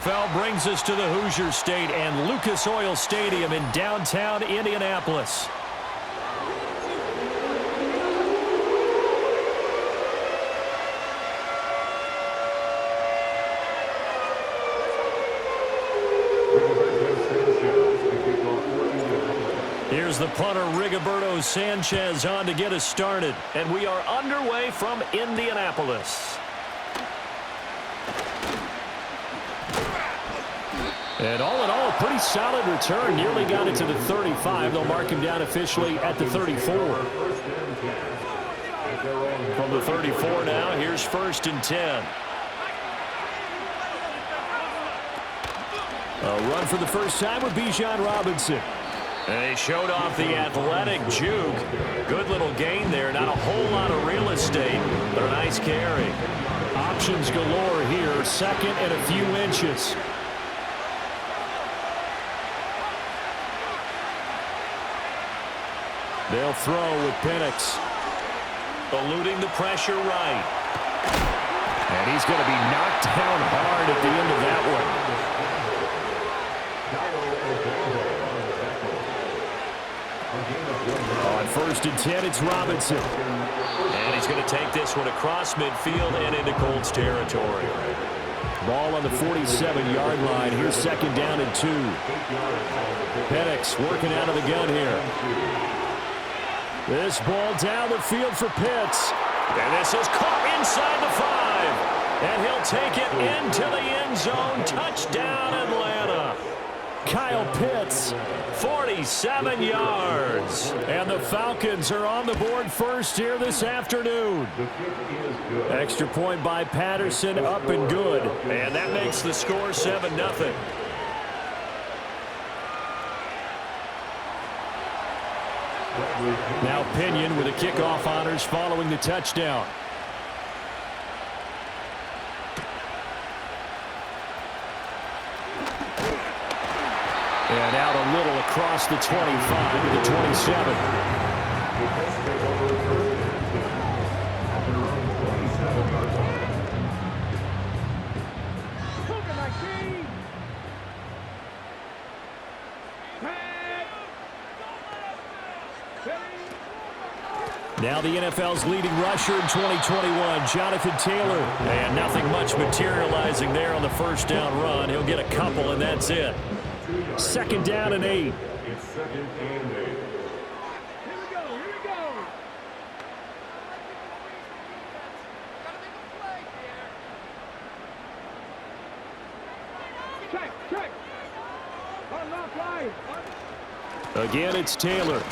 NFL brings us to the Hoosier State and Lucas Oil Stadium in downtown Indianapolis. Here's the punter, Rigoberto Sanchez, on to get us started. And we are underway from Indianapolis. And all in all, a pretty solid return. Nearly got it to the 35. They'll mark him down officially at the 34. From the 34 now, here's 1st and 10. A run for the first time with Bijan Robinson. And he showed off the athletic juke. Good little gain there. Not a whole lot of real estate, but a nice carry. Options galore here. 2nd and a few inches. They'll throw with Penix. Eluding the pressure right. And he's going to be knocked down hard at the end of that one. On 1st and 10, it's Robinson. And he's going to take this one across midfield and into Colts territory. Ball on the 47-yard line. Here's 2nd down and 2. Penix working out of the gun here. This ball down the field for Pitts. And this is caught inside the 5. And he'll take it into the end zone. Touchdown, Atlanta. Kyle Pitts, 47 yards. And the Falcons are on the board first here this afternoon. Extra point by Patterson, up and good. And that makes the score 7-0. Now Pinion with the kickoff honors following the touchdown. And out a little across the 25 to the 27. Now the NFL's leading rusher in 2021, Jonathan Taylor. And nothing much materializing there on the first down run. He'll get a couple, and that's it. 2nd down and 8. It's 2nd and 8. Here we go. Check. Again, it's Taylor.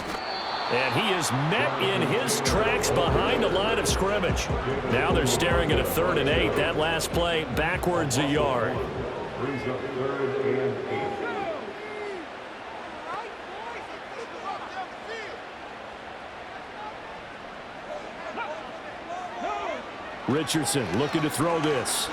And he is met in his tracks behind the line of scrimmage. Now they're staring at a 3rd and 8. That last play backwards a yard. Brings up 3rd and 8. Richardson looking to throw this.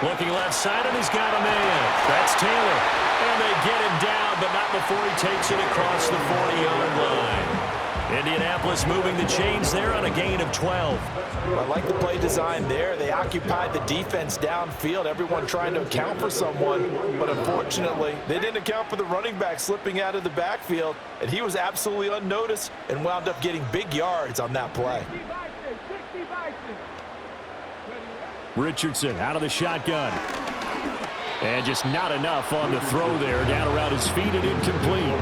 Looking left side, and he's got a man. That's Taylor. And they get him down, but not before he takes it across the 40-yard line. Indianapolis moving the chains there on a gain of 12. I like the play design there. They occupied the defense downfield, everyone trying to account for someone. But unfortunately, they didn't account for the running back slipping out of the backfield, and he was absolutely unnoticed and wound up getting big yards on that play. Richardson out of the shotgun. And just not enough on the throw there. Down around his feet and incomplete.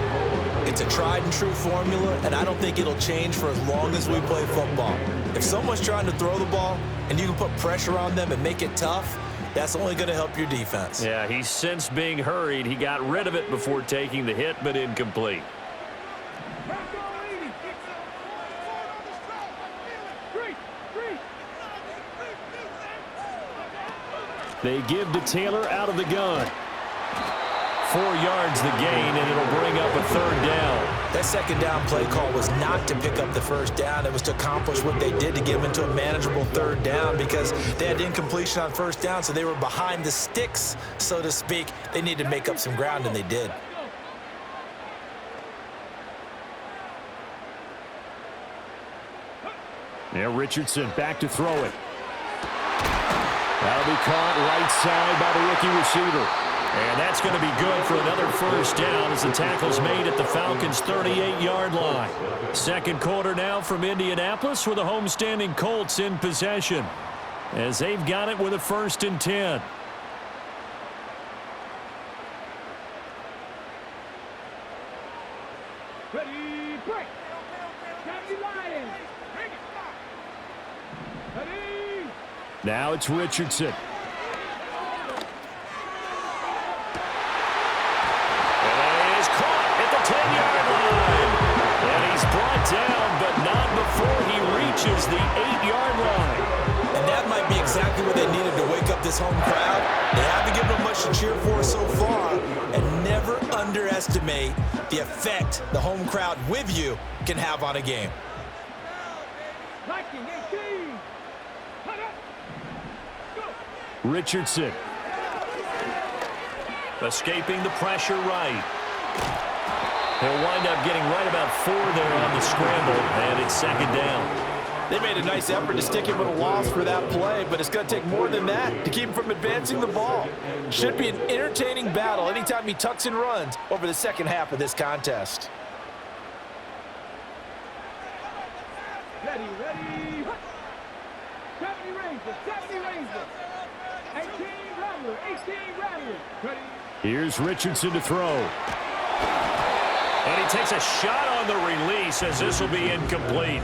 It's a tried and true formula, and I don't think it'll change for as long as we play football. If someone's trying to throw the ball and you can put pressure on them and make it tough, that's only going to help your defense. Yeah, he's since being hurried. He got rid of it before taking the hit, but incomplete. They give to Taylor out of the gun. 4 yards the gain, and it'll bring up a 3rd down. That 2nd down play call was not to pick up the 1st down. It was to accomplish what they did to get them into a manageable 3rd down because they had incompletion on 1st down, so they were behind the sticks, so to speak. They needed to make up some ground, and they did. Now Richardson back to throw it. That'll be caught right side by the rookie receiver. And that's going to be good for another first down as the tackle's made at the Falcons' 38-yard line. Second quarter now from Indianapolis with the homestanding Colts in possession as they've got it with a 1st and 10. Ready, break. County Lions. Bring it. Ready. Now it's Richardson. And he's caught at the 10-yard line. And he's brought down, but not before he reaches the 8-yard line. And that might be exactly what they needed to wake up this home crowd. They haven't given them much to cheer for so far. And never underestimate the effect the home crowd with you can have on a game. Liking 18. Cut up. Go. Richardson. Escaping the pressure right. He'll wind up getting right about 4 there on the scramble, and it's 2nd down. They made a nice effort to stick him with a loss for that play, but it's going to take more than that to keep him from advancing the ball. Should be an entertaining battle anytime he tucks and runs over the second half of this contest. Ready, ready. 70 Rangers, 70 Rangers. 18 Rattlers, 18 Rattlers. Ready. Here's Richardson to throw. And he takes a shot on the release as this will be incomplete.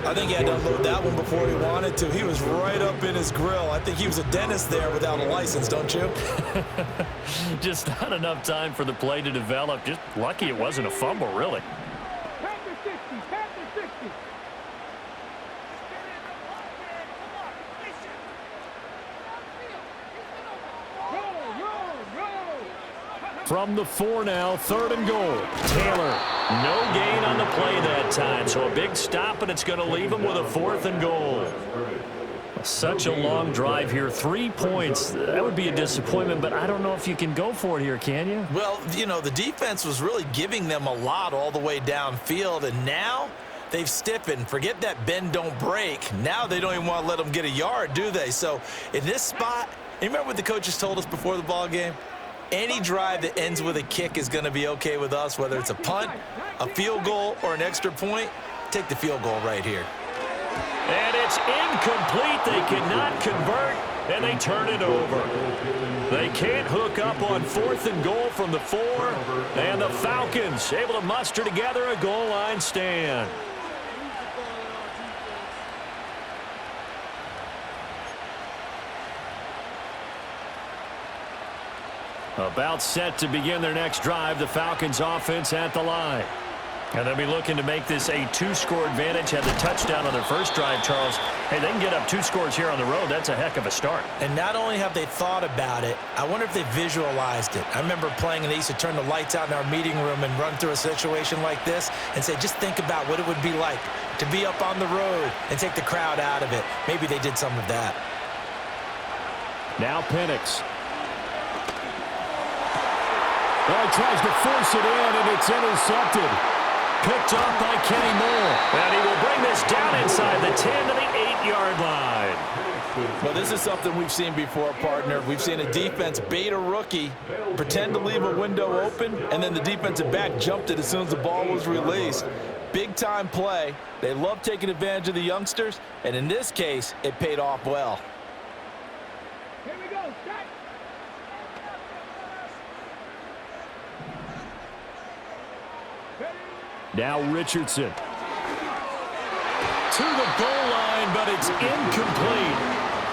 I think he had to unload that one before he wanted to. He was right up in his grill. I think he was a dentist there without a license, don't you? Just not enough time for the play to develop. Just lucky it wasn't a fumble, really. Panther 60, Panther 60. From the 4 now, 3rd and goal. Taylor, no gain on the play that time, so a big stop, and it's going to leave him with a 4th and goal. Such a long drive here. 3 points. That would be a disappointment, but I don't know if you can go for it here, can you? Well, you know, the defense was really giving them a lot all the way downfield, and now they've stiffened. Forget that bend, don't break. Now they don't even want to let them get a yard, do they? So in this spot, you remember what the coaches told us before the ball game? Any drive that ends with a kick is going to be okay with us, whether it's a punt, a field goal, or an extra point. Take the field goal right here. And it's incomplete. They cannot convert, and they turn it over. They can't hook up on 4th and goal from the 4, and the Falcons able to muster together a goal line stand. About set to begin their next drive, the Falcons offense at the line. And they'll be looking to make this a 2-score advantage. Had the touchdown on their first drive, Charles. Hey, they can get up 2 scores here on the road. That's a heck of a start. And not only have they thought about it, I wonder if they visualized it. I remember playing, and they used to turn the lights out in our meeting room and run through a situation like this and say, just think about what it would be like to be up on the road and take the crowd out of it. Maybe they did some of that. Now Penix. Well, he tries to force it in, and it's intercepted. Picked off by Kenny Moore. And he will bring this down inside the 10 to the 8-yard line. Well, this is something we've seen before, partner. We've seen a defense bait a rookie, pretend to leave a window open, and then the defensive back jumped it as soon as the ball was released. Big-time play. They love taking advantage of the youngsters, and in this case, it paid off well. Here we go. Start. Now Richardson. To the goal line, but it's incomplete.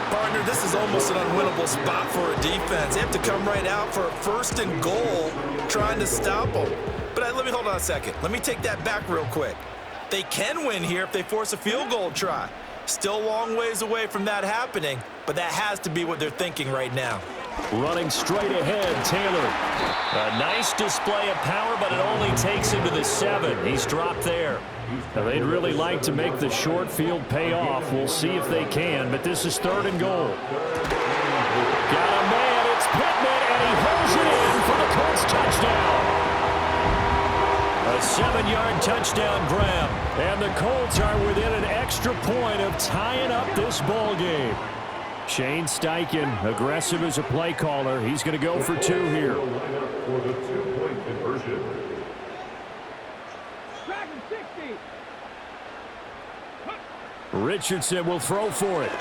Partner, this is almost an unwinnable spot for a defense. They have to come right out for a 1st and goal trying to stop them. But let me hold on a second. Let me take that back real quick. They can win here if they force a field goal try. Still a long ways away from that happening, but that has to be what they're thinking right now. Running straight ahead, Taylor. A nice display of power, but it only takes him to the 7. He's dropped there. Now, they'd really like to make the short field pay off. We'll see if they can, but this is 3rd and goal. Got a man, it's Pittman, and he holds it in for the Colts touchdown. A 7-yard touchdown grab, and the Colts are within an extra point of tying up this ball game. Shane Steichen, aggressive as a play caller. He's going to go for two here. Line up for the two-point conversion. Dragon 60. Richardson will throw for it.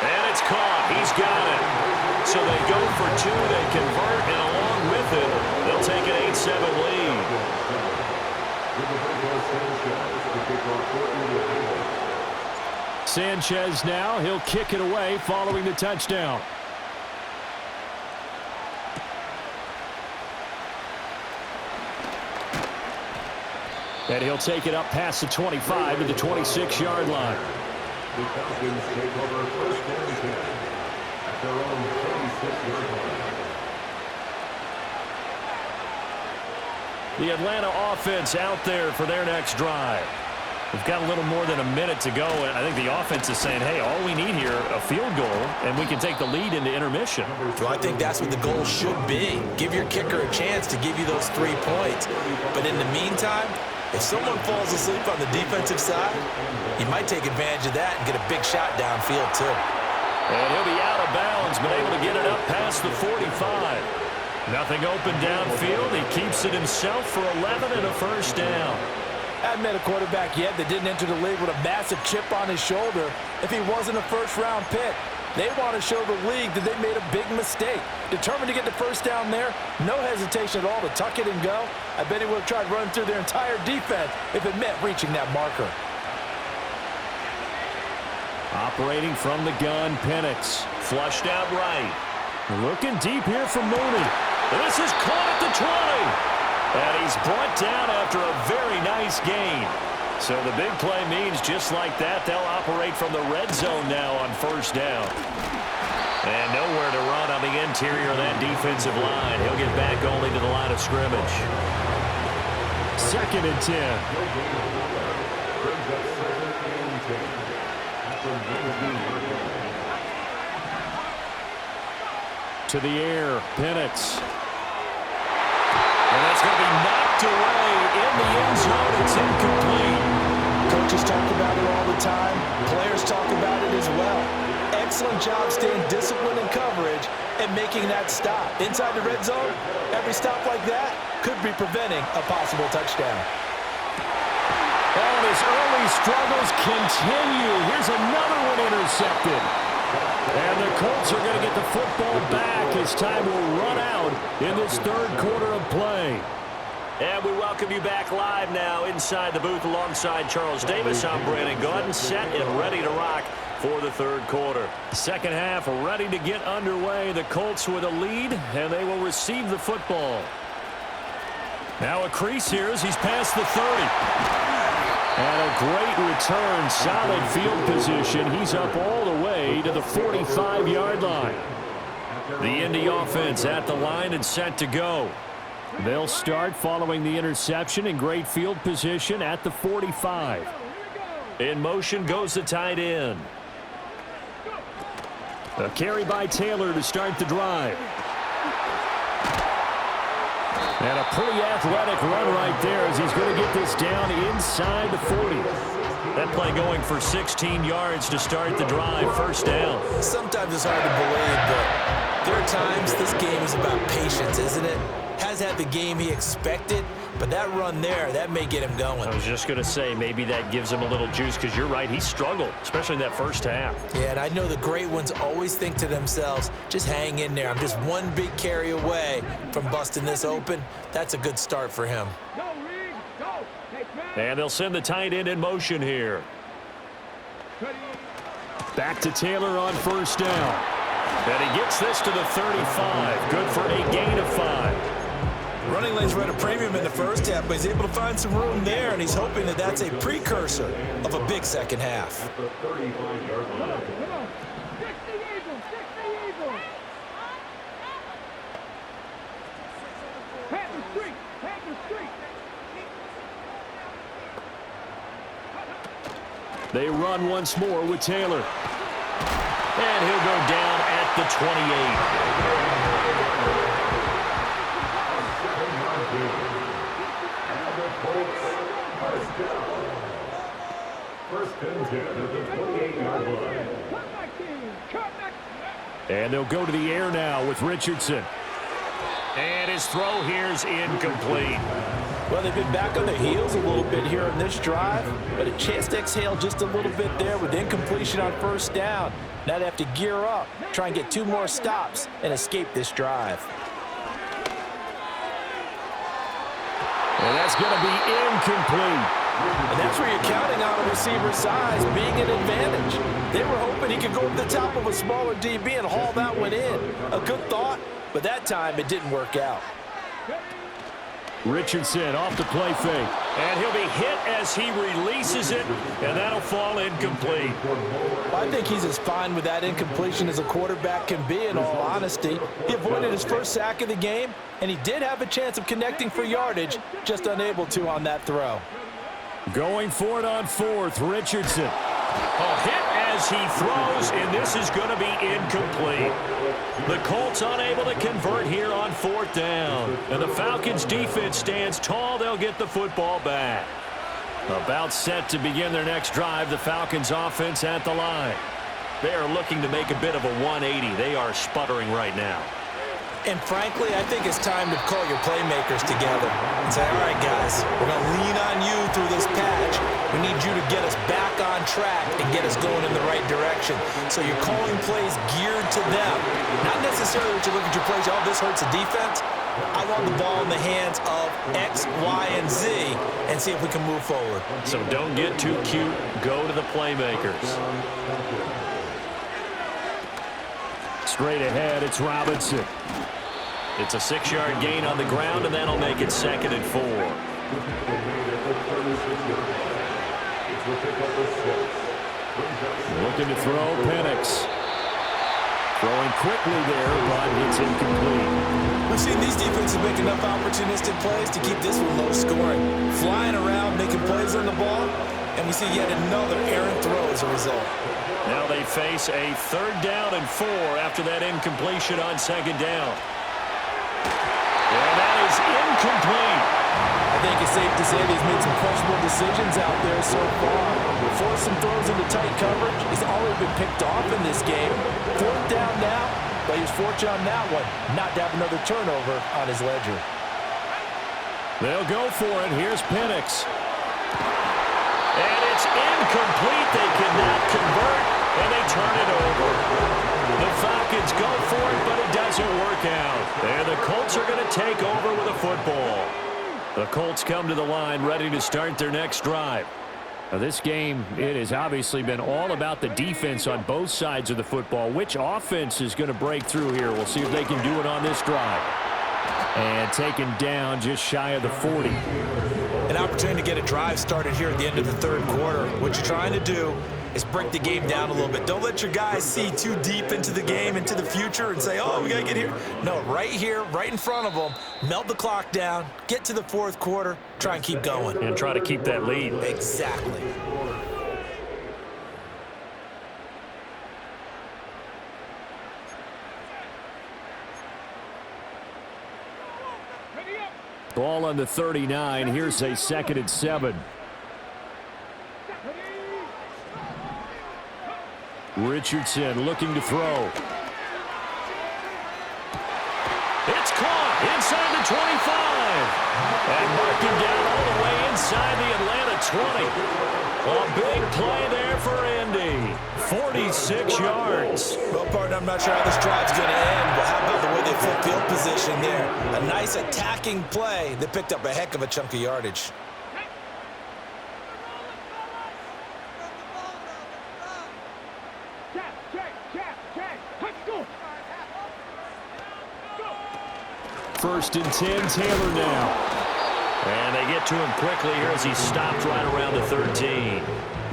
And it's caught. He's got it. So they go for two. They convert, and along with it, they'll take an 8-7 lead. Sanchez now. He'll kick it away following the touchdown. And he'll take it up past the 25 to the 26-yard line. The Falcons take over first and 10 at their own 26-yard line. The Atlanta offense out there for their next drive. We've got a little more than a minute to go, and I think the offense is saying, hey, all we need here, a field goal, and we can take the lead into intermission. Well, I think that's what the goal should be. Give your kicker a chance to give you those 3 points. But in the meantime, if someone falls asleep on the defensive side, you might take advantage of that and get a big shot downfield, too. And he'll be out of bounds, but able to get it up past the 45. Nothing open downfield. He keeps it himself for 11 and a first down. I haven't met a quarterback yet that didn't enter the league with a massive chip on his shoulder if he wasn't a first-round pick. They want to show the league that they made a big mistake. Determined to get the first down there, no hesitation at all to tuck it and go. I bet he would have tried running through their entire defense if it meant reaching that marker. Operating from the gun, Penix. Flushed out right. Looking deep here for Mooney. This is caught at the 20. And he's brought down after a very nice gain. So the big play means just like that, they'll operate from the red zone now on first down. And nowhere to run on the interior of that defensive line. He'll get back only to the line of scrimmage. 2nd and 10. To the air, Penix. And that's going to be knocked away in the end zone. It's incomplete. Coaches talk about it all the time. Players talk about it as well. Excellent job staying disciplined in coverage and making that stop. Inside the red zone, every stop like that could be preventing a possible touchdown. And his early struggles continue. Here's another one intercepted. And the Colts are going to get the football back as time will run out in this third quarter of play. And we welcome you back live now inside the booth alongside Charles Davis. I'm Brandon Gordon, set and ready to rock for the third quarter. Second half ready to get underway. The Colts with a lead, and they will receive the football. Now a crease here as he's past the 30. And a great return, solid field position. He's up all the way to the 45-yard line. The Indy offense at the line and set to go. They'll start following the interception in great field position at the 45. In motion goes the tight end. A carry by Taylor to start the drive. And a pretty athletic run right there as he's going to get this down inside the 40. That play going for 16 yards to start the drive. First down. Sometimes it's hard to believe, but there are times this game is about patience, isn't it? Has had the game he expected, but that run there, that may get him going. I was just going to say, maybe that gives him a little juice because you're right, he struggled, especially in that first half. Yeah, and I know the great ones always think to themselves, just hang in there. I'm just one big carry away from busting this open. That's a good start for him. Go, Reed, go. And they'll send the tight end in motion here. Back to Taylor on first down. And he gets this to the 35. Good for a gain of 5. Running lanes were at a premium in the first half, but he's able to find some room there, and he's hoping that that's a precursor of a big second half. At the 35-yard line. Come on. 60 Eagles, 60 Eagles. Panther Street, Panther Street. They run once more with Taylor. And he'll go down at the 28. First and 10 at the 28-yard line. Cut back team. Cut back. And they'll go to the air now with Richardson. And his throw here's incomplete. Well, they've been back on their heels a little bit here on this drive, but a chance to exhale just a little bit there with incompletion on first down. Now they have to gear up, try and get 2 more stops, and escape this drive. And that's going to be incomplete. And that's where you're counting on a receiver's size being an advantage. They were hoping he could go over the top of a smaller DB and haul that one in. A good thought, but that time it didn't work out. Richardson off the play fake. And he'll be hit as he releases it, and that'll fall incomplete. I think he's as fine with that incompletion as a quarterback can be, in all honesty. He avoided his first sack of the game, and he did have a chance of connecting for yardage, just unable to on that throw. Going for it on fourth, Richardson. A hit as he throws, and this is going to be incomplete. The Colts unable to convert here on fourth down. And the Falcons defense stands tall. They'll get the football back. About set to begin their next drive, the Falcons offense at the line. They are looking to make a bit of a 180. They are sputtering right now. And frankly, I think it's time to call your playmakers together and say, all right, guys, we're going to lean on you through this patch. We need you to get us back on track and get us going in the right direction. So you're calling plays geared to them. Not necessarily what you look at your plays, oh, this hurts the defense. I want the ball in the hands of X, Y, and Z and see if we can move forward. So don't get too cute. Go to the playmakers. Straight ahead, it's Robinson. It's a 6-yard gain on the ground, and that'll make it 2nd and 4. Looking to throw, Penix. Throwing quickly there, but it's incomplete. We've seen these defenses make enough opportunistic plays to keep this one low scoring. Flying around, making plays on the ball, and we see yet another errant throw as a result. Now they face a 3rd down and 4 after that incompletion on 2nd down. And that is incomplete. I think it's safe to say that he's made some questionable decisions out there so far. Forced some throws into tight coverage. He's already been picked off in this game. 4th down now, but he was fortunate on that one not to have another turnover on his ledger. They'll go for it. Here's Penix. And it's incomplete. They cannot convert, and they turn it over. The Falcons go for it, but it doesn't work out. And the Colts are going to take over with a football. The Colts come to the line ready to start their next drive. Now this game, it has obviously been all about the defense on both sides of the football. Which offense is going to break through here? We'll see if they can do it on this drive. And taken down just shy of the 40. An opportunity to get a drive started here at the end of the 3rd quarter. What you're trying to do is break the game down a little bit. Don't let your guys see too deep into the game, into the future, and say, oh, we got to get here. No, right here, right in front of them, melt the clock down, get to the 4th quarter, try and keep going. And try to keep that lead. Exactly. Ball on the 39. Here's a 2nd and 7. Richardson looking to throw. It's caught inside the 25. And marking down all the way inside the Atlanta 20. A big play there for Indy. 46 yards. Well, partner, I'm not sure how this drive's going to end, but how about the way they flip field position there? A nice attacking play that picked up a heck of a chunk of yardage. First and 10, Taylor now. And they get to him quickly here as he stopped right around the 13.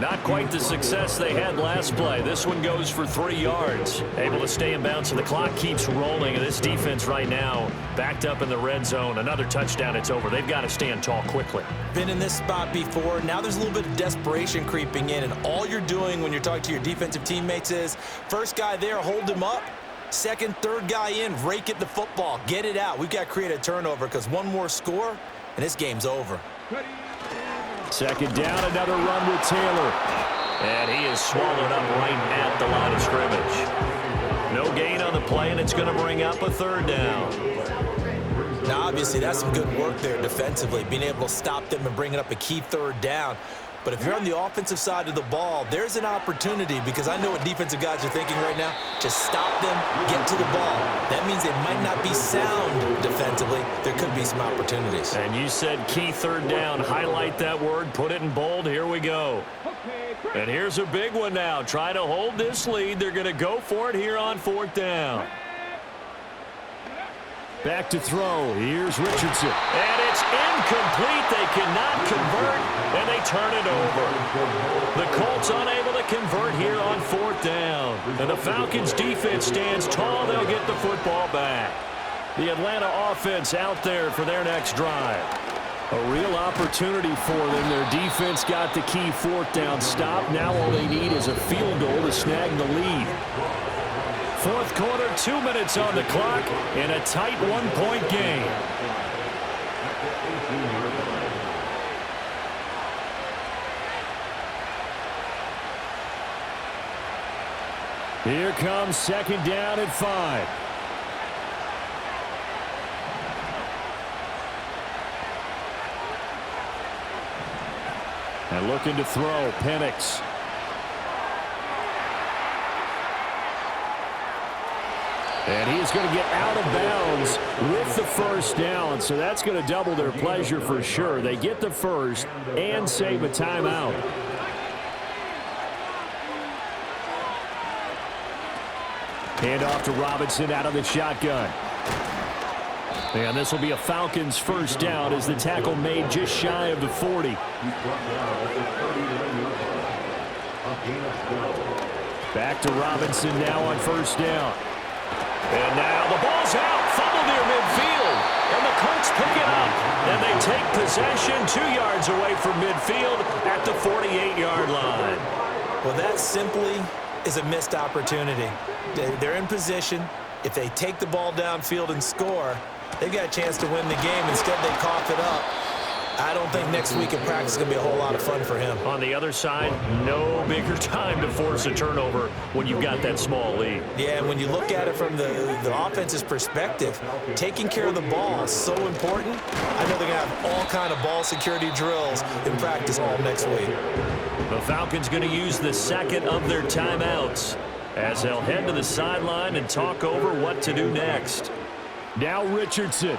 Not quite the success they had last play. This one goes for 3 yards. Able to stay in bounds, and the clock keeps rolling. And this defense right now backed up in the red zone. Another touchdown, it's over. They've got to stand tall quickly. Been in this spot before. Now there's a little bit of desperation creeping in. And all you're doing when you're talking to your defensive teammates is, first guy there, hold him up. Second, third guy in, rake at the football. Get it out. We've got to create a turnover because one more score, and this game's over. 2nd down, another run with Taylor. And he is swallowed up right at the line of scrimmage. No gain on the play, and it's going to bring up a third down. Now, obviously, that's some good work there defensively, being able to stop them and bringing up a key third down. But if you're on the offensive side of the ball, there's an opportunity, because I know what defensive guys are thinking right now. Just stop them, get to the ball. That means they might not be sound defensively. There could be some opportunities. And you said key third down. Highlight that word, put it in bold. Here we go. And here's a big one now. Trying to hold this lead. They're going to go for it here on fourth down. Back to throw. Here's Richardson. And it's incomplete. They cannot convert, and they turn it over. The Colts unable to convert here on fourth down. And the Falcons defense stands tall. They'll get the football back. The Atlanta offense out there for their next drive. A real opportunity for them. Their defense got the key fourth down stop. Now all they need is a field goal to snag the lead. Fourth quarter, 2 minutes on the clock in a tight one-point game. Here comes second down at 5. And looking to throw, Penix. And he is going to get out of bounds with the first down, so that's going to double their pleasure for sure. They get the first and save a timeout. Hand off to Robinson out of the shotgun. And this will be a Falcons first down as the tackle made just shy of the 40. Back to Robinson now on first down. And now the ball's out. Fumble near midfield. And the Colts pick it up. And they take possession 2 yards away from midfield at the 48-yard line. Well, that simply is a missed opportunity. They're in position. If they take the ball downfield and score, they've got a chance to win the game. Instead, they cough it up. I don't think next week in practice is going to be a whole lot of fun for him. On the other side, no bigger time to force a turnover when you've got that small lead. Yeah, and when you look at it from the offense's perspective, taking care of the ball is so important. I know they're going to have all kind of ball security drills in practice all next week. The Falcons going to use the second of their timeouts as they'll head to the sideline and talk over what to do next. Now Richardson.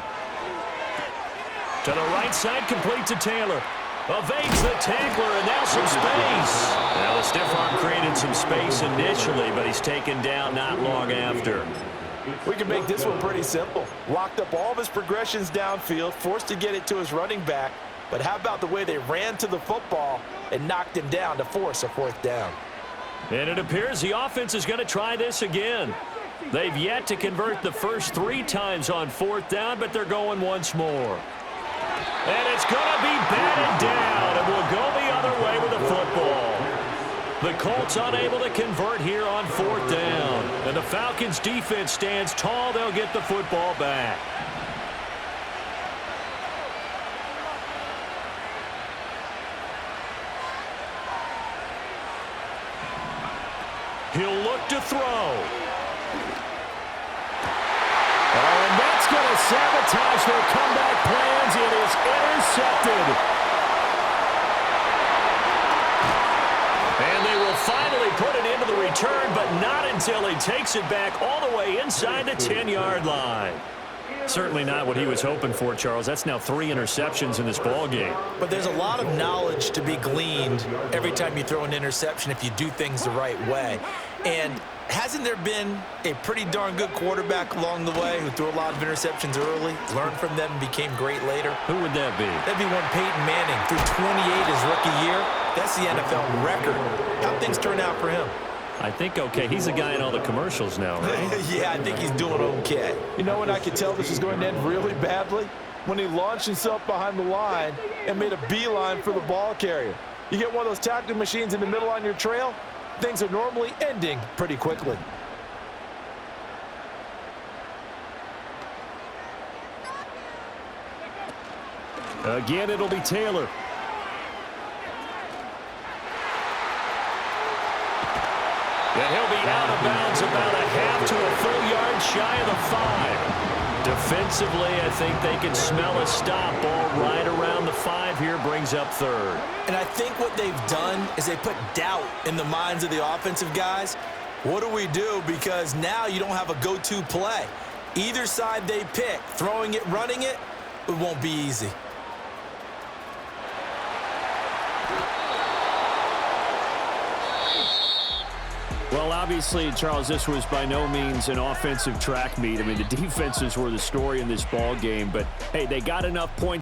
To the right side, complete to Taylor. Evades the tackler, and now some space. Now the stiff arm created some space initially, but he's taken down not long after. We can make this one pretty simple. Locked up all of his progressions downfield, forced to get it to his running back. But how about the way they ran to the football and knocked him down to force a fourth down? And it appears the offense is going to try this again. They've yet to convert the first 3 times on fourth down, but they're going once more. And it's going to be batted down, and we'll go the other way with the football. The Colts unable to convert here on fourth down. And the Falcons defense stands tall. They'll get the football back. He'll look to throw. And that's going to sabotage their comeback plans. It is intercepted. And they will finally put it into the return, but not until he takes it back all the way inside the 10-yard line. Certainly not what he was hoping for, Charles. That's now 3 interceptions in this ball game. But there's a lot of knowledge to be gleaned every time you throw an interception if you do things the right way. And hasn't there been a pretty darn good quarterback along the way who threw a lot of interceptions early, learned from them, and became great later? Who would that be? That'd be one Peyton Manning. Threw 28 his rookie year. That's the NFL record. How'd things turn out for him? I think okay. He's a guy in all the commercials now, right? Yeah, I think he's doing okay. You know when I could tell this was going to end really badly? When he launched himself behind the line and made a beeline for the ball carrier. You get one of those tackling machines in the middle on your trail, things are normally ending pretty quickly. Again, it'll be Taylor. Defensively, I think they can smell a stop. Ball right around the 5 here, brings up third. And I think what they've done is they put doubt in the minds of the offensive guys. What do we do? Because now you don't have a go-to play. Either side they pick, throwing it, running it, it won't be easy. Well, obviously, Charles, this was by no means an offensive track meet. I mean, the defenses were the story in this ball game, but, hey, they got enough points